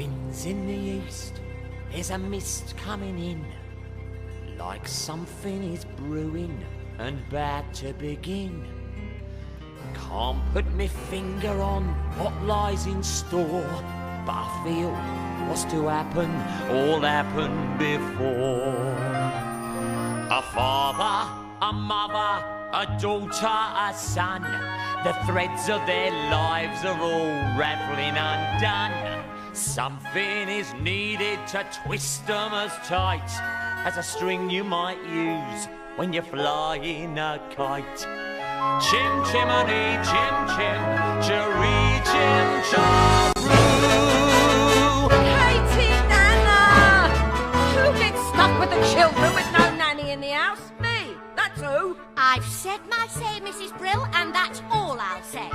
Wind's in the east, there's a mist coming in, like something is brewing and bad to begin. Can't put my finger on what lies in store, but I feel what's to happen all happened before. A father, a mother, a daughter, a son, the threads of their lives are all rattling undone. Something is needed to twist them as tight as a string you might use when you're flying a kite. Chim chimney, chim chim, cherry chim charoo. Katie, Nana! Who gets stuck with the children with no nanny in the house? Me, that's who. I've said my say, Mrs. Brill, and that's all I'll say.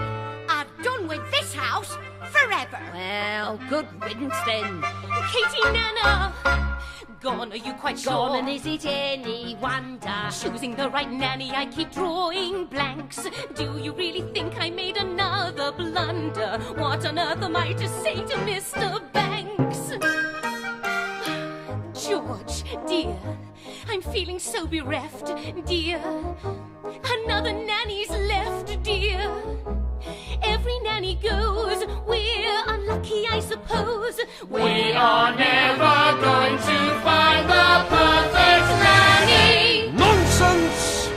I've done with this house forever. Well, good riddance then. Katie, Nana! Gone, are you quite sure? Gone, and is it any wonder? Choosing the right nanny, I keep drawing blanks. Do you really think I made another blunder? What on earth am I to say to Mr. Banks? George, dear, I'm feeling so bereft, dear. Another nanny's left, dear. Every nanny goes, we're unlucky, I suppose. We are never going to find the perfect nanny. Nonsense!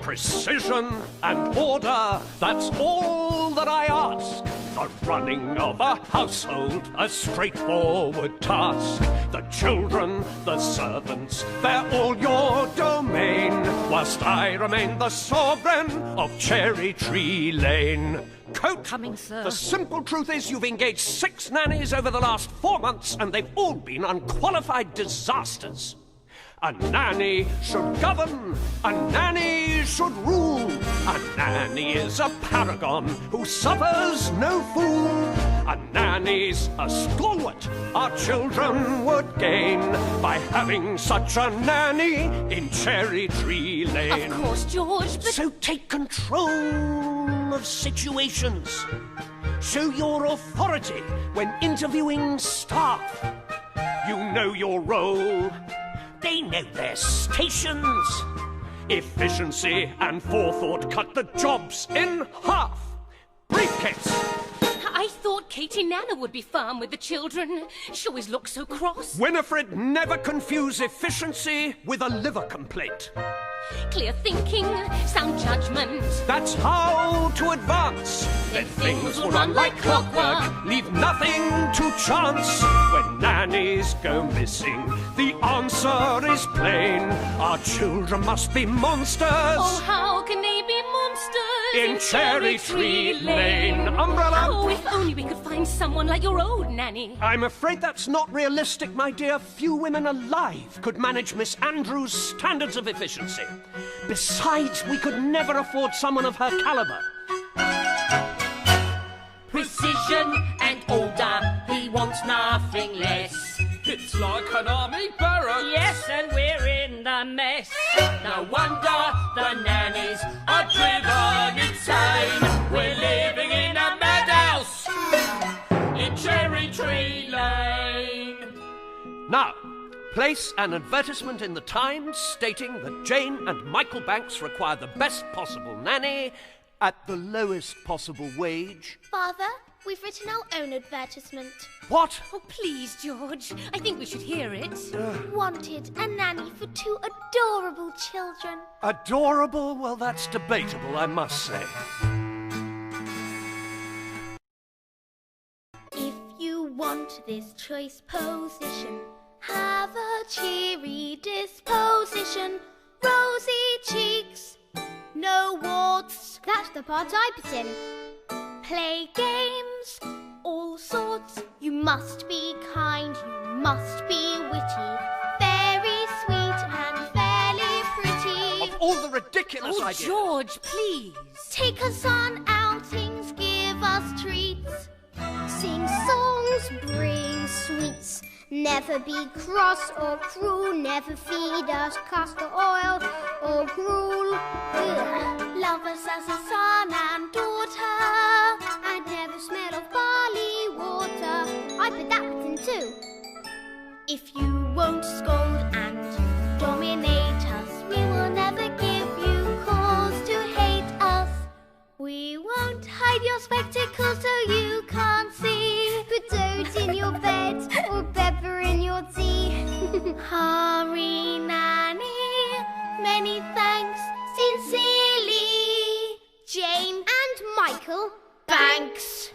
Precision and order, that's all that I ask. The running of a household, a straightforward task. The children, the servants, they're all your domain, whilst I remain the sovereign of Cherry Tree Lane. Coat, Coming, sir. The simple truth is you've engaged 6 nannies over the last 4 months, and they've all been unqualified disasters. A nanny should govern, a nanny should rule. A nanny is a paragon who suffers no fool. A nanny's a stalwart our children would gain by having such a nanny in Cherry Tree Lane. Of course, George, but... So take control of situations. Show your authority when interviewing staff. You know your role. They know their stations. Efficiency and forethought cut the jobs in half. Briefcase. I thought Katie Nana would be firm with the children. She always looks so cross. Winifred, never confuse efficiency with a liver complaint. Clear thinking, sound judgment. That's how to advance. Then things will run like clockwork, leave nothing to chance. When nannies go missing, the answer is plain. Our children must be monsters. Oh, how can they be monsters In Cherry Tree Lane. Umbrella! Oh, if only we could find someone like your old nanny. I'm afraid that's not realistic, my dear. Few women alive could manage Miss Andrews' standards of efficiency. Besides, we could never afford someone of her caliber. Precision and order, he wants nothing less. It's like an army barracks. Yes, and we're in the mess. No wonder the nannies are driven insane. We're living in a madhouse in Cherry Tree Lane. Now, place an advertisement in the Times stating that Jane and Michael Banks require the best possible nanny at the lowest possible wage. Father, we've written our own advertisement. What? Oh, please, George. I think we should hear it. Wanted a nanny for 2 adorable children. Adorable? Well, that's debatable, I must say. If you want this choice position, have a cheery disposition, rosy cheeks, no warts. That's the part I put in. Play games, all sorts. You must be kind, you must be witty, very sweet and fairly pretty. Of all the ridiculous Oh, ideas. George, please. Take us on outings, give us treats, sing songs, bring sweets. Never be cross or cruel, never feed us castor oil or gruel. Ugh. Love us as a son and daughter, and never smell of barley water. I I put that button too. If you won't scold and dominate us, we will never give you cause to hate us. We won't hide your spectacles so you can't see. Put oats in your bed or pepper in your tea. Hurry, Nanny. Many thanks, sincerely, Jane and Michael Banks.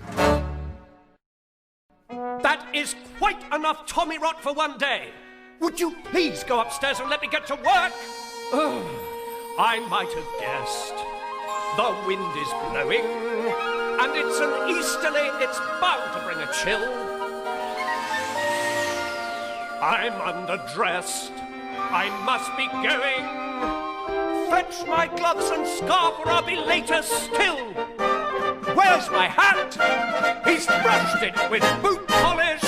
That is quite enough Tommy rot for one day. Would you please go upstairs and let me get to work? Oh, I might have guessed. The wind is blowing, and it's an easterly. It's bound to bring a chill. I'm underdressed. I must be going. Fetch my gloves and scarf, or I'll be later still. Where's my hat? He's brushed it with boot polish.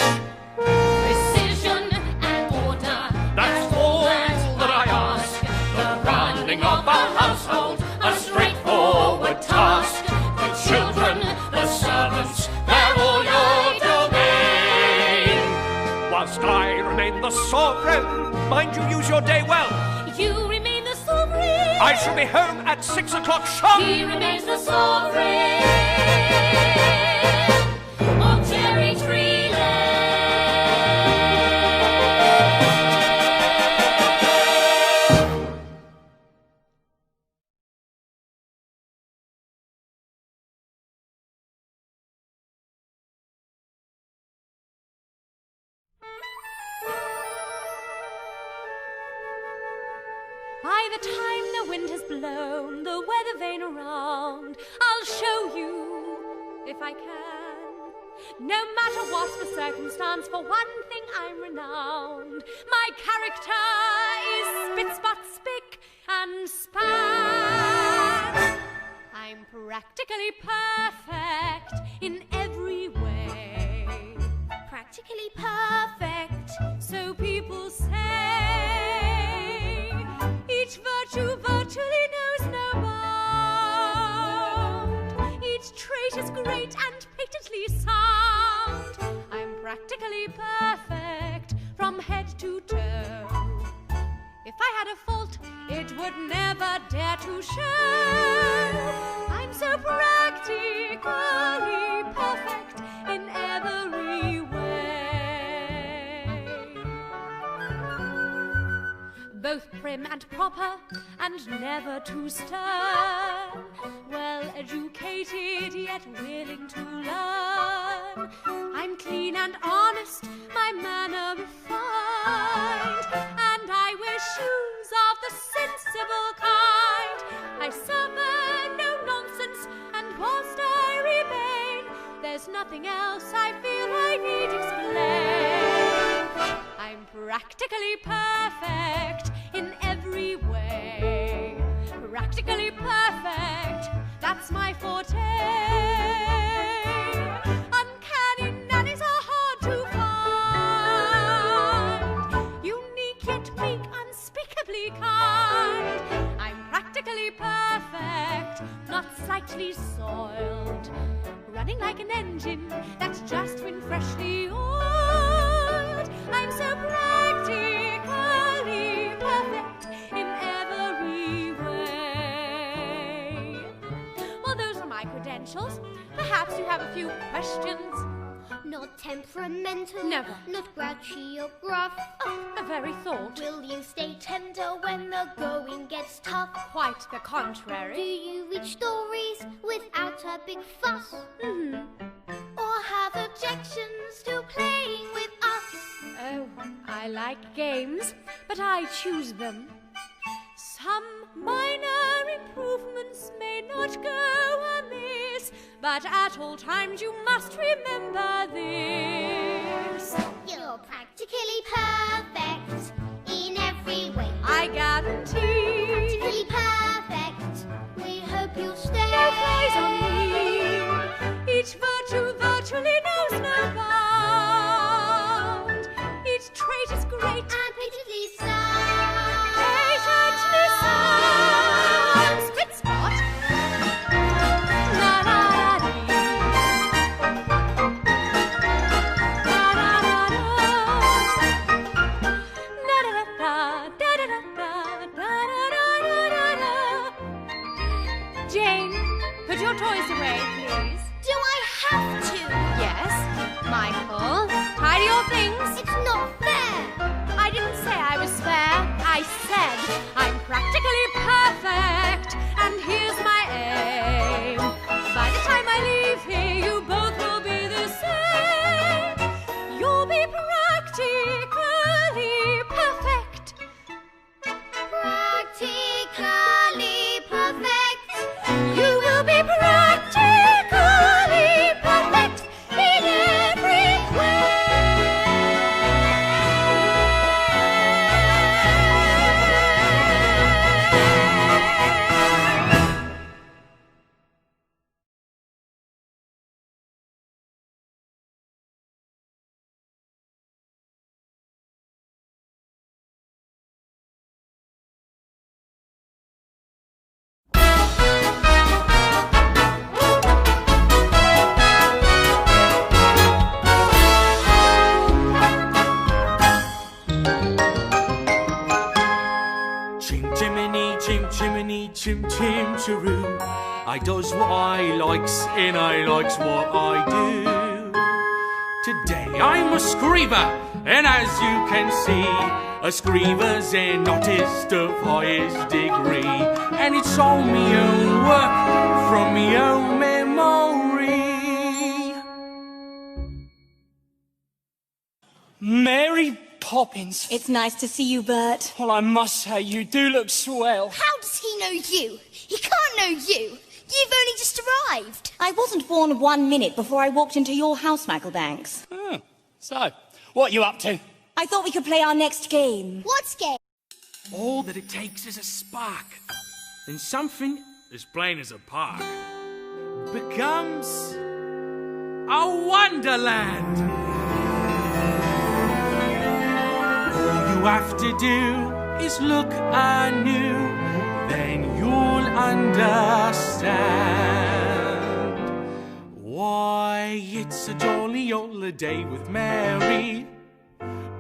Precision and order. That's all that I ask. The running of our household, a straightforward task. The children, the servants, they're all your domain. Whilst I remain the sovereign, mind you use your day well. You remain the sovereign. I shall be home at 6 o'clock sharp. He remains the sovereign of Cherry Tree Lane. By the time the wind has blown the weather vane around, I'll show you, if I can. No matter what the circumstance, for one thing I'm renowned. My character is spit, spot, spick, and span. I'm practically perfect in every way. Practically perfect. So people say. Each virtue virtually knows no bound. Each trait is great and patently sound. I'm practically perfect from head to toe. If I had a fault, it would never dare to show. I'm so practically perfect in every way. Both prim and proper, and never too stern. Well educated, yet willing to learn. I'm clean and honest, my manner refined, and I wear shoes of the sensible kind. I suffer no nonsense, and whilst I remain, there's nothing else I feel I need explain. I'm practically perfect in every way. Practically perfect, that's my forte. Uncanny nannies are hard to find. Unique yet meek, unspeakably kind. I'm practically perfect, not slightly soiled. Running like an engine that's just been freshly oiled. I'm so practically perfect in every way. Well, those are my credentials. Perhaps you have a few questions. Not temperamental. Never. Not grouchy or gruff. Oh, the very thought. Will you stay tender when the going gets tough? Quite the Do contrary. you read stories without a big fuss? Mm-hmm. Or have objections to playing with us? Oh, I like games, but I choose them. Some minor improvements may not go amiss, but at all times you must remember this. You're practically perfect in every way. I guarantee. Practically perfect. We hope you'll stay. No prize on me. Each virtue virtually knows no bound. Each trait is great And patently sound. patently sound. Spit spot. La la la dee. La la your toys away, please. Do I have to? Yes. Michael, tidy your things. It's not fair. I didn't say I was fair. I said I'm practically perfect, and here's my aim. By the time I leave here, you both will be the same. You'll be practically perfect. Practically perfect. You will be practically perfect in every way. Chim chimney, chim chim chiroo. I does what I likes and I likes what I do. Today I'm a screever, and as you can see, a screever's an artist of highest degree, and it's all me own work from me own memory. Mary Poppins. It's nice to see you, Bert. Well, I must say, you do look swell. How does he know you? He can't know you. You've only just arrived. I wasn't born 1 minute before I walked into your house, Michael Banks. Oh, so, what are you up to? I thought we could play our next game. What's game? All that it takes is a spark, and something as plain as a park becomes a wonderland. All you have to do is look anew, then you'll understand why it's a jolly old day with Mary.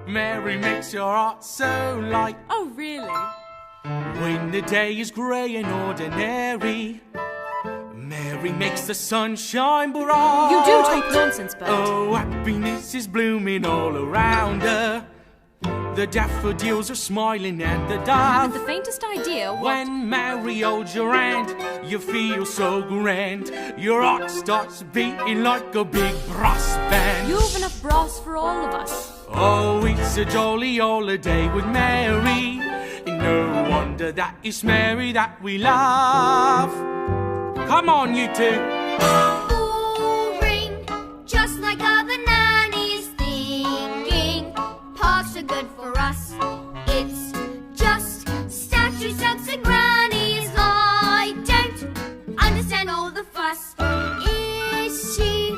Mary makes your heart so light. Oh, really? When the day is grey and ordinary, Mary makes the sun shine bright. You do talk nonsense, Bert. Oh, happiness is blooming all around her. The daffodils are smiling and the I dove. haven't the faintest idea what... When Mary holds your hand, you feel so grand. Your heart starts beating like a big brass band. You have enough brass for all of us. Oh, it's a jolly holiday with Mary. No wonder that it's Mary that we love. Come on, you two. Boring, just like other nannies thinking. Parks are good for us. It's just statue subs and grannies. I don't understand all the fuss. Is she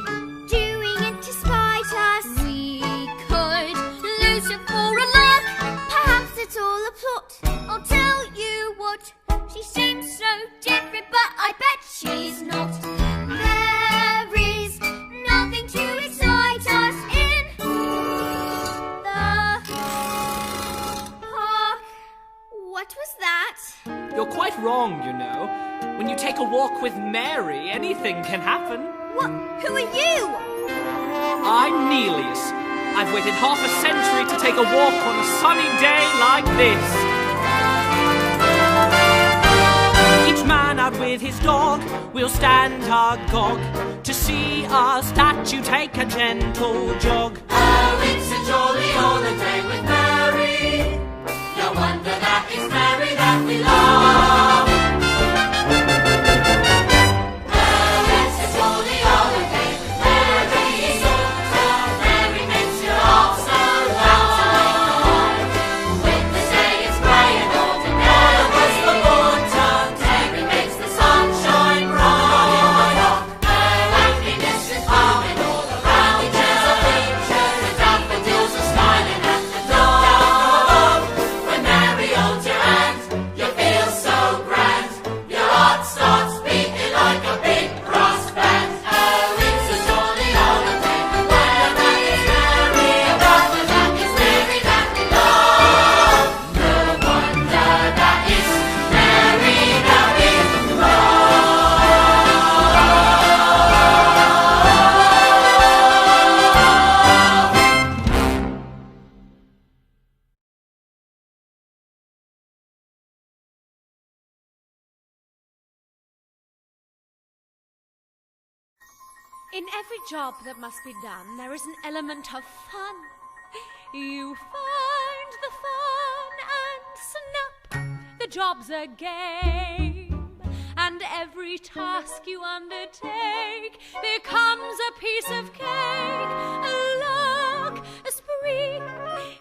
doing it to spite us? We could lose her for a lark. Perhaps it's all a plot. I'll tell you what, she seems so different, but I bet she's not. There is nothing to excite us in the park. What was that? You're quite wrong, you know. When you take a walk with Mary, anything can happen. What? Who are you? I'm Nelius. I've waited half a century to take a walk on a sunny day like this. Each man out with his dog will stand agog to see a statue take a gentle jog. Oh, it's a jolly holiday with Mary. No wonder that it's Mary that we love. Oh, it's a jolly holiday with Mary. Mary makes your heart so light. When the day is grey and ordinary, was the autumn. Mary makes the sun shine bright. Oh, happiness is blooming all around. Pictures of pictures, the daffodils are smiling at the door. When Mary holds your hand, In every job that must be done, there is an element of fun. You find the fun and snap, the job's a game. And every task you undertake becomes a piece of cake, a lark, a spree.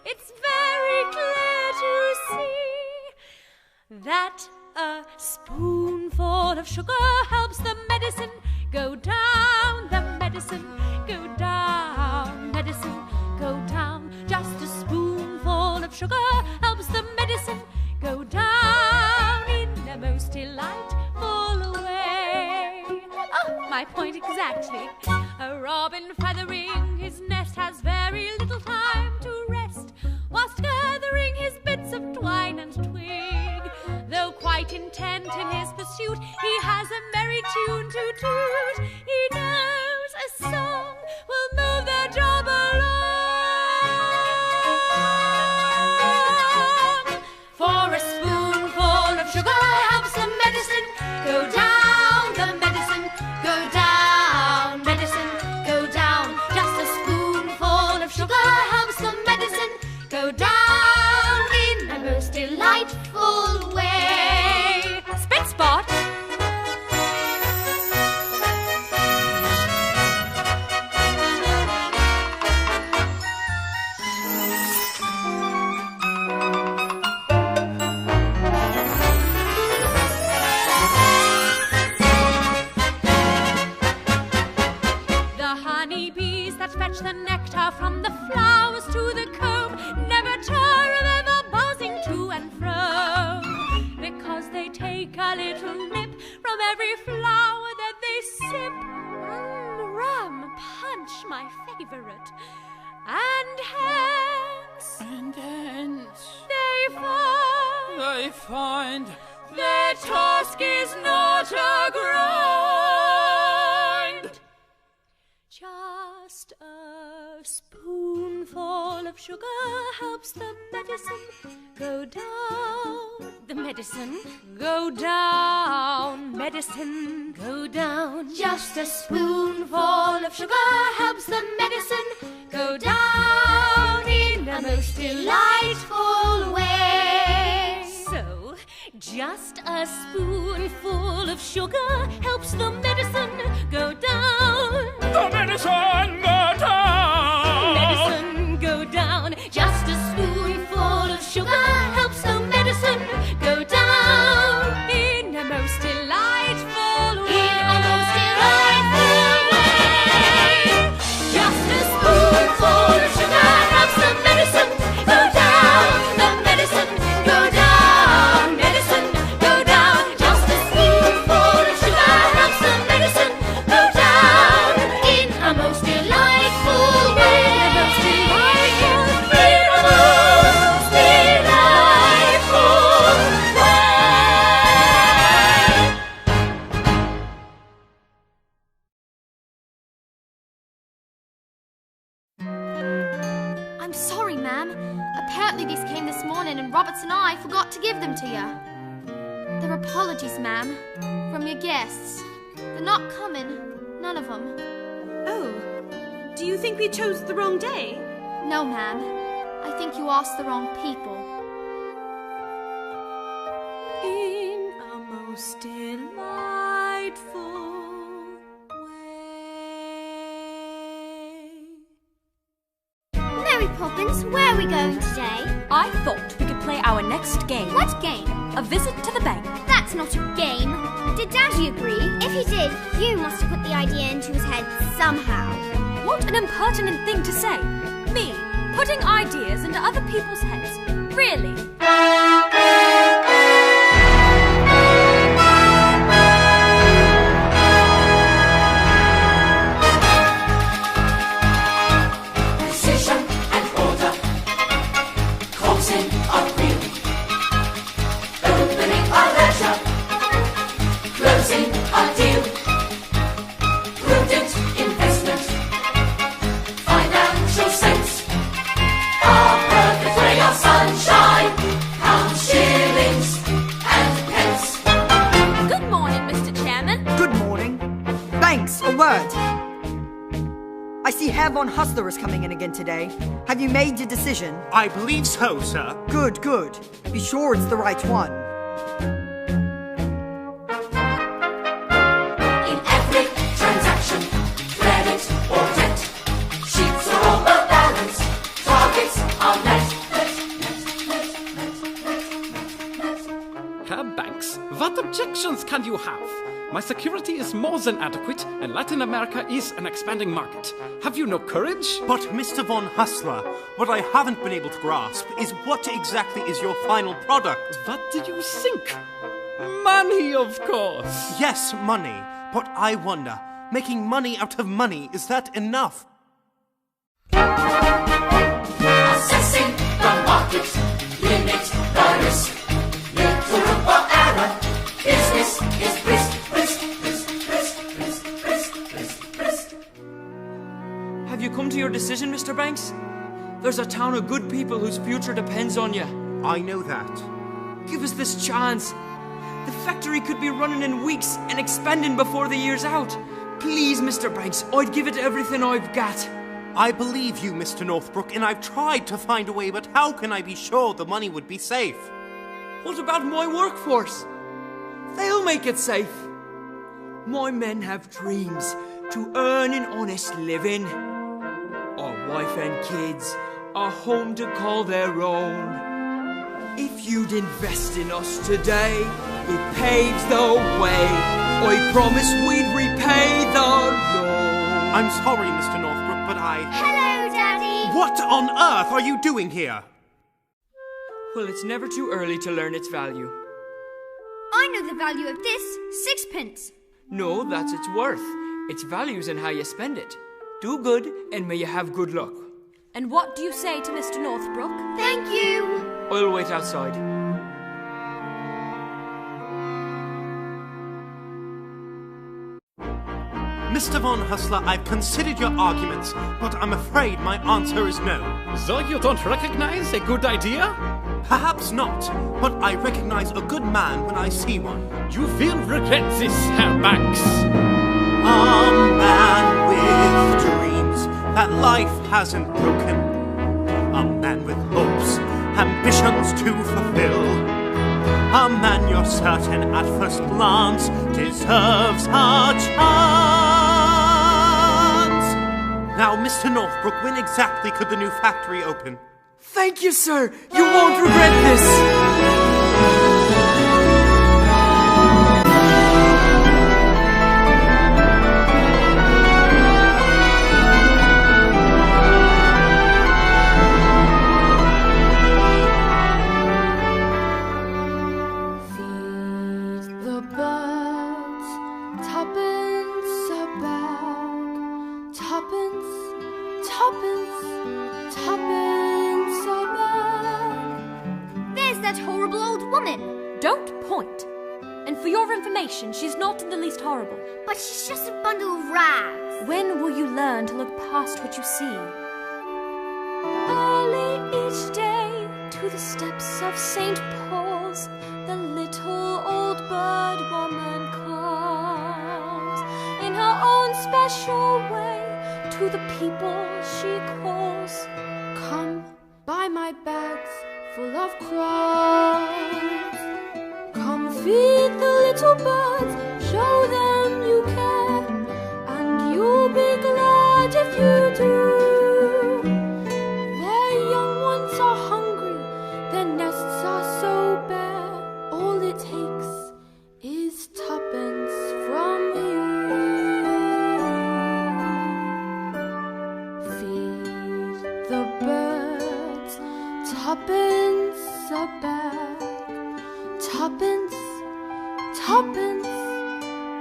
It's very clear to see that a spoonful of sugar helps the medicine go down, the medicine go down, medicine go down. Just a spoonful of sugar helps the medicine go down in the most delightful way. Oh, my point exactly. A robin feathering his nest has very little time to rest, whilst gathering his bits of twine and twig. Though quite intent in his pursuit, he has a merry tune to toot. He knows a song will move the job along. For a spoonful of sugar helps the medicine go down, the medicine go down, medicine go down. Just a spoonful of sugar helps the medicine go down in the most delightful way. Spit Spot! Fetch the nectar from the flowers to the comb, never tire of ever buzzing to and fro, because they take a little nip from every flower that they sip. Rum punch, my favorite. And hence they find their task is not a grind. Just a spoonful of sugar helps the medicine go down. The medicine go down. Medicine go down. Just a spoonful of sugar helps the medicine go down in the most delightful way. So, just a spoonful of sugar helps the medicine go down. The medicine go down. Medicine go down. Just a spoonful of sugar helps the medicine go down in the most delightful way. In the most delightful way. Just a spoonful of sugar helps the medicine go down. The medicine go down. Medicine go down. Just a spoonful of sugar helps the medicine go down in a most delightful way. In the most delightful way. In the most delightful way. I'm sorry, ma'am. Apparently these came this morning and Roberts and I forgot to give them to you. They're apologies, ma'am, from your guests. They're not coming, none of them. Oh, do you think we chose the wrong day? No, ma'am. I think you asked the wrong people. In a most delightful way. Mary Poppins, where are we going today? I thought we could play our next game. What game? A visit to the bank. That's not a game. Did Daddy agree? If he did, you must have put the idea into his head somehow. What an impertinent thing to say. Me, putting ideas into other people's heads. Really? Precision and order, closing a wheel, opening a ledger, closing a deal, prudent investment, financial sense, a perfect ray of sunshine, counts see Herr von Hustler is coming in again today. Have you made your decision? I believe so, sir. Good, good. Be sure it's the right one. In every transaction, credit or debt, sheets are all well balanced, targets are met. Herr Banks, what objections can you have? My security is more than adequate, and Latin America is an expanding market. Have you no courage? But, Mr. von Hustler, what I haven't been able to grasp is what exactly is your final product? What do you think? Money, of course. Yes, money. But I wonder, making money out of money, is that enough? Assessing the market, limit the risk. Little room for error, business is brisk. Have you come to your decision, Mr. Banks? There's a town of good people whose future depends on you. I know that. Give us this chance. The factory could be running in weeks and expanding before the year's out. Please, Mr. Banks, I'd give it everything I've got. I believe you, Mr. Northbrook, and I've tried to find a way, but how can I be sure the money would be safe? What about my workforce? They'll make it safe. My men have dreams to earn an honest living. A wife and kids, a home to call their own. If you'd invest in us today, it paves the way. I promise we'd repay the loan. I'm sorry, Mr. Northbrook, but Hello, Daddy! What on earth are you doing here? Well, it's never too early to learn its value. I know the value of this. 6p. No, that's its worth. Its value's in how you spend it. Do good, and may you have good luck. And what do you say to Mr. Northbrook? Thank you. I'll wait outside. Mr. von Hustler, I've considered your arguments, but I'm afraid my answer is no. So you don't recognize a good idea? Perhaps not, but I recognize a good man when I see one. You will regret this, Herr Banks. A man with dreams that life hasn't broken. A man with hopes, ambitions to fulfill. A man you're certain at first glance deserves a chance. Now, Mr. Northbrook, when exactly could the new factory open? Thank you, sir. You won't regret this. Don't point. And for your information, she's not in the least horrible. But she's just a bundle of rags. When will you learn to look past what you see? Early each day, to the steps of St. Paul's, the little old bird woman comes. In her own special way, to the people she calls. Come, buy my bags full of crumbs. Come feed the little birds, show them you care, and you'll be glad if you do. Their young ones are hungry, their nests are so bare. All it takes is 2p from you. Feed the birds, 2p a bag. 2p, 2p,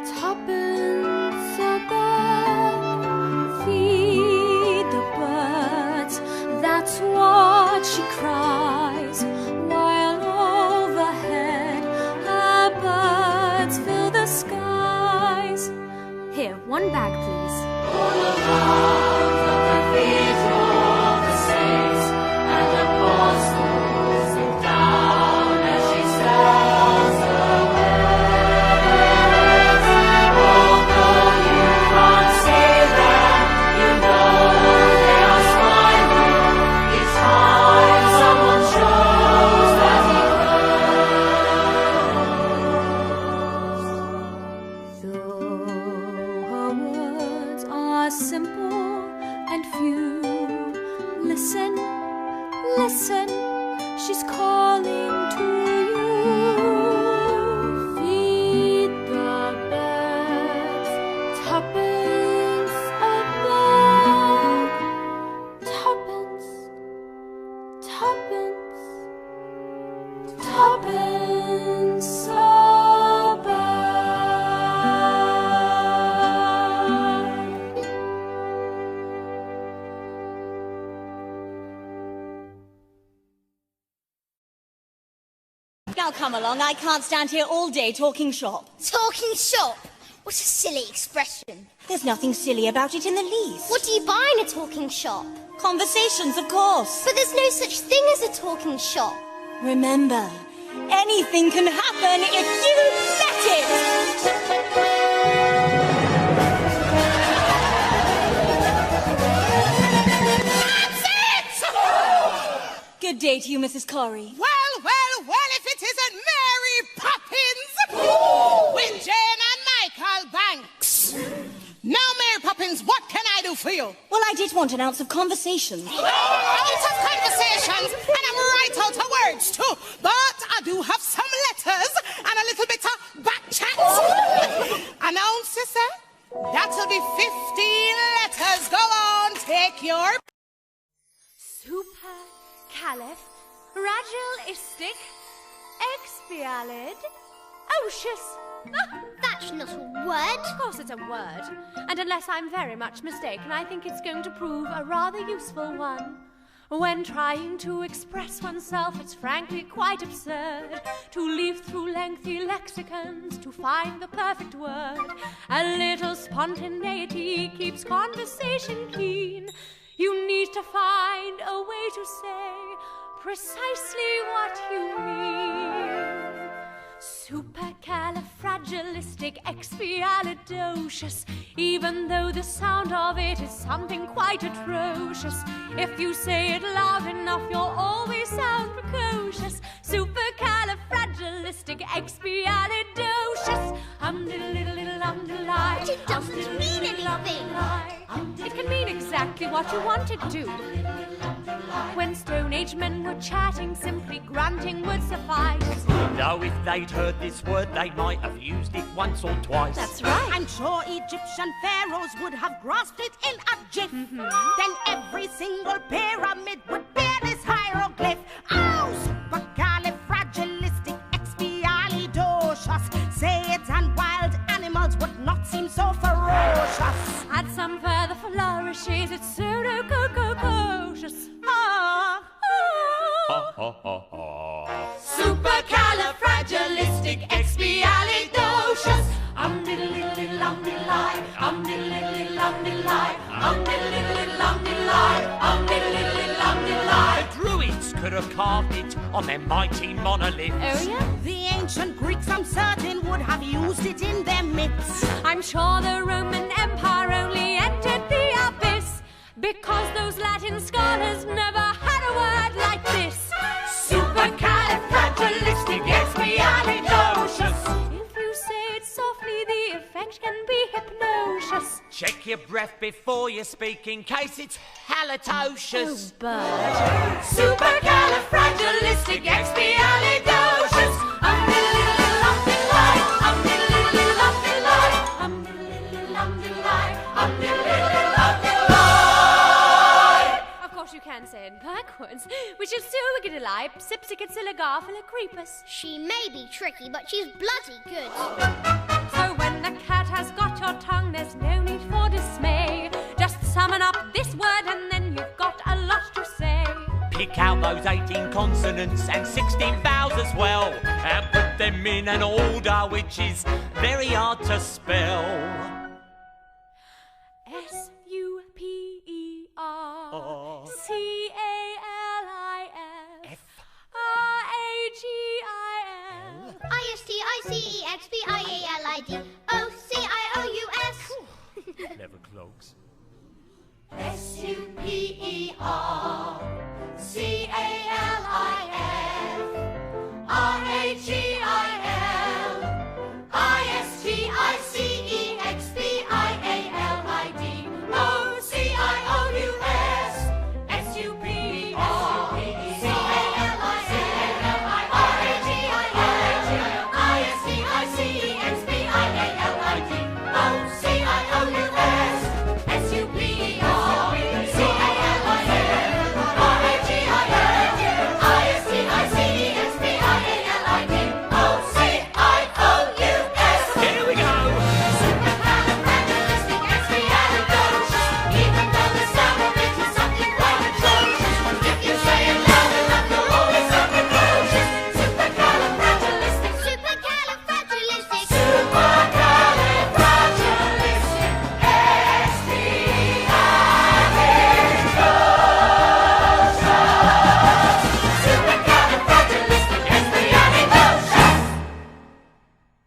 2p a bag. Feed the birds, that's what she cries, while overhead her birds fill the skies. Here, one bag, please. All around the cathedral, the saints and apostles look down as she says the words. Although you can't see them, you know along. I can't stand here all day talking shop. Talking shop? What a silly expression. There's nothing silly about it in the least. What do you buy in a talking shop? Conversations, of course. But there's no such thing as a talking shop. Remember, anything can happen if you let it! Good day to you, Mrs. Corrie. Well, if it isn't Mary Poppins! With Jane and Michael Banks. Now, Mary Poppins, what can I do for you? Well, I did want an ounce of conversations. Out of conversations, and I'm right out of words, too. But I do have some letters and a little bit of back chat. An ounce, you say? That'll be 15 letters. Go on, take your... Supercalifragilisticexpialidocious. That's not a word. Of course it's a word. And unless I'm very much mistaken, I think it's going to prove a rather useful one. When trying to express oneself, it's frankly quite absurd to leaf through lengthy lexicons to find the perfect word. A little spontaneity keeps conversation keen. You need to find a way to say precisely what you mean. Supercalifragilisticexpialidocious, even though the sound of it is something quite atrocious. If you say it loud enough, you'll always sound precocious. Supercalifragilisticexpialidocious. But it doesn't mean anything. It can mean exactly what you want it to. When Stone Age men were chatting, simply grunting would suffice. Though if they'd heard this word, they might have used it once or twice. That's right. I'm sure Egyptian pharaohs would have grasped it in a jiff. Then every single pyramid would bear this hieroglyph. Oh, supercalifragilisticexpialidocious. Say it and wild animals would not seem so ferocious. Add some further flourishes, it's pseudo-co-co-cautious. Supercalifragilisticexpialidocious. Diddle-diddle-diddle-um-diddle-lie, diddle-diddle-diddle-um-diddle-lie, diddle-diddle-diddle-um-diddle-lie, diddle-diddle-diddle-um-diddle-lie. The Druids could have carved it on their mighty monoliths. Oh, yeah? The ancient Greeks, I'm certain, would have used it in their myths. I'm sure the Roman Empire only entered the abyss because those Latin scholars never had a word like this. Supercalifragilisticexpialidocious. If you say it softly, the effect can be hypnosis. Check your breath before you speak in case it's halitosis. Oh, bird. Supercalifragilisticexpialidocious. Diddle-diddle-diddle-um-diddle-lie, diddle-diddle-diddle-um-diddle-lie, diddle-diddle-diddle-um-diddle-lie, diddle-diddle-diddle-um-diddle-lie. Of course you can say it backwards, which is suicidalipe, sipsicatsilagophilicrepus. She may be tricky, but she's bloody good. So when the cat has got your tongue, there's no need for dismay. Just summon up this word and then you've got a lot to say. Pick out those 18 consonants and 16 vowels as well, and put them in an order which is very hard to spell. SUPERCALIF RAGIL ISTICEXPIALIDOCIOUS. Clever clogs. SUPERCALIF